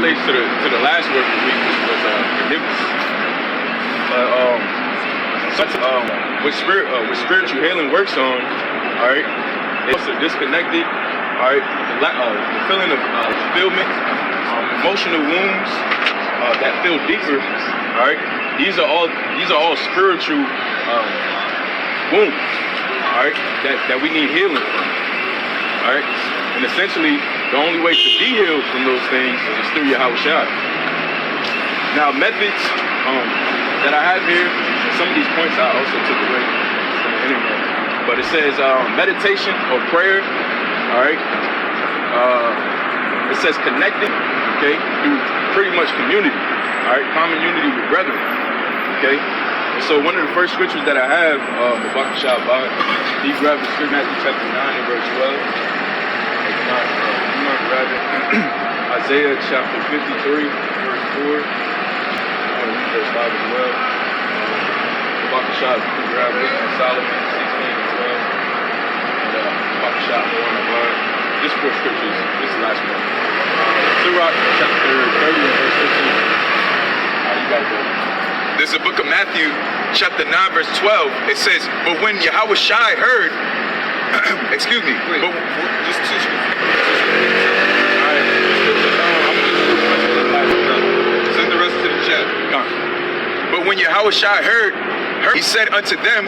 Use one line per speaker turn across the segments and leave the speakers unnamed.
relates to the last word of the week, which was forgiveness. What spiritual healing works on, all right, it's a disconnected, all right, the feeling of fulfillment, emotional wounds that feel deeper, all right. These are all spiritual wounds, all right, that we need healing from, all right. And essentially, the only way to be healed from those things is through Yahawashi. Now, methods that I have here, some of these points I also took away from the internet, but it says meditation or prayer, all right? It says connected, okay, through pretty much community, all right? Common unity with brethren, okay? And so one of the first scriptures that I have, Mabaka Shabbat, he grabbed the scripture, Matthew chapter 9 and verse 12. Isaiah chapter 53, verse 4. Verse 5 as well. Bakashah, you can grab it. Solomon 16 as well. And Bakashah 1. This four scriptures, this is the last one. Sirach chapter 30 and verse 15. You got it, bro.
There's a book of Matthew chapter 9 verse 12. It says, but when Yahawashi heard, excuse me, but just two scriptures. Send the rest to the chat. But when Yahawashi heard, he said unto them,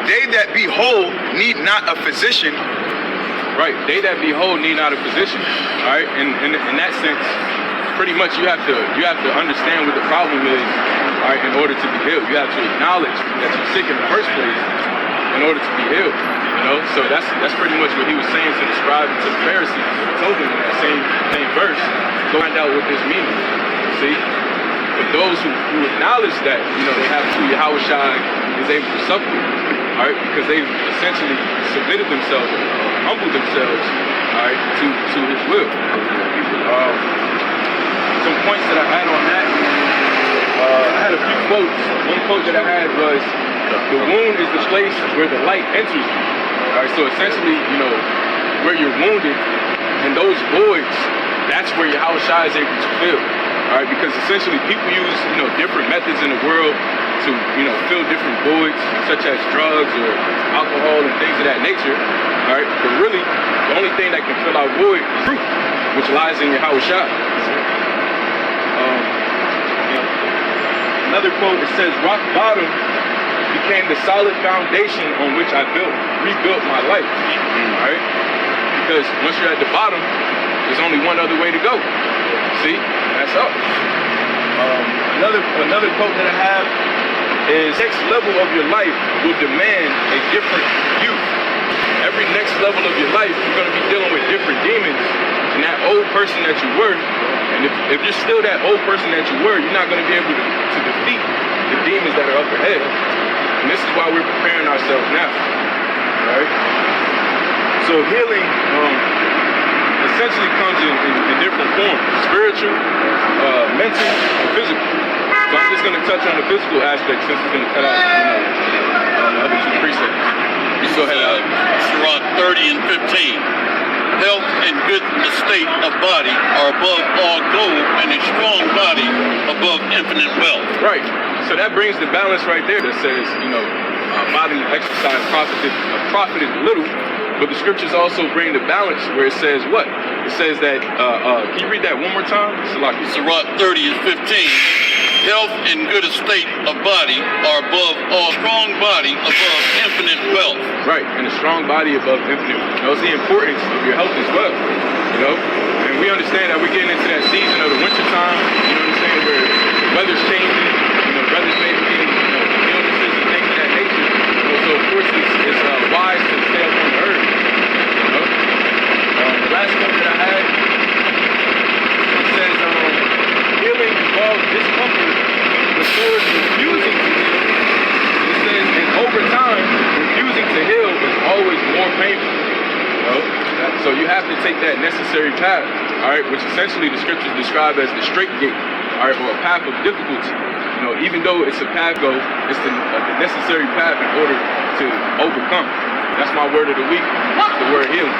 they that be whole need not a physician.
Right, they that be whole need not a physician. All right, and in that sense, pretty much you have to understand what the problem is, all right, in order to be healed. You have to acknowledge that you're sick in the first place in order to be healed. You know, so that's pretty much what he was saying to the scribes and to the Pharisees. He told them in that same verse, go find out what this means. See? But those who acknowledge that, you know, they have to, Yahawashi is able to suffer, all right, because they've essentially submitted themselves, humbled themselves, all right, to his will. Some points that I had on that, I had a few quotes. One quote that I had was, the wound is the place where the light enters you. All right, so essentially, you know, where you're wounded, and those voids, that's where Yahawashi is able to fill. All right, because essentially people use, you know, different methods in the world to, you know, fill different voids, such as drugs or alcohol and things of that nature. All right, but really, the only thing that can fill our void is truth, which lies in Yahawashi. Another quote, it says, rock bottom became the solid foundation on which I rebuilt my life. All right, because once you're at the bottom, there's only one other way to go. See, that's up. Another quote that I have is, next level of your life will demand a different you. Every next level of your life, you're going to be dealing with different demons. And that old person that you were, and if you're still that old person that you were, you're not going to be able to defeat the demons that are up ahead. And this is why we're preparing ourselves now. All right? So healing essentially comes in different forms: spiritual, mental, and physical. So I'm just going to touch on the physical aspect since it's going to cut out, the other two precepts. You go ahead.
Sirach 30 and 15. Health and good estate of body are above all gold, and a strong body above infinite wealth.
Right. So that brings the balance right there that says, you know, bodily exercise profited little. But the scriptures also bring the balance where it says what? It says that, can you read that one more time?
Sirach 30 and 15. Health and good estate of body are above all, strong body above infinite wealth.
Right, and a strong body above infinite wealth. Knows the importance of your health as well, you know? And we understand that we're getting into that season of the winter time, you know what I'm saying, where the weather's changing, you know, brothers may be getting, you know, illnesses and things of that nature. You know, so of course it's wise to stay up on the earth, you know? The last one that I had, it says, healing involves discomfort, the soul is refusing to heal. It says, and over time, refusing to heal is always more painful. You know? So you have to take that necessary path, all right, which essentially the scriptures describe as the straight gate, all right, or a path of difficulty. You know, even though it's a path go, it's the necessary path in order to overcome. That's my word of the week, the word healing.